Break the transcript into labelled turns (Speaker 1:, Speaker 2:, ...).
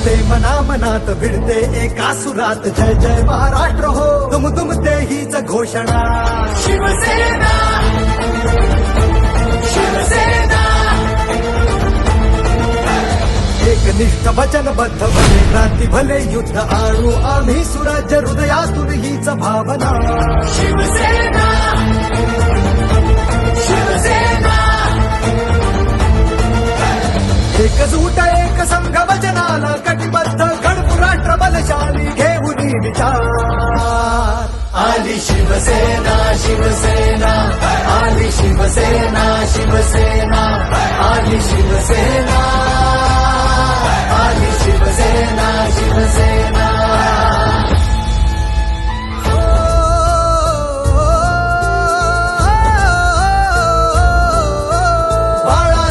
Speaker 1: ते मना मनात भिडते एका सुरात जय जय महाराष्ट्र हो दुमदुमते हीच घोषणा शिवसेना शिवसेना एकनिष्ठ वचनबद्ध भले क्रांती भले युद्ध आणू आम्ही सुराज्य हृदयातून हीच भावना शिवसेना शिवसेना एकजूट एक संघ वचनाला कटिबद्ध गणपू राष्ट्र बलशाली घेऊन विचार आली शिवसेना शिवसेना आली शिवसेना शिवसेना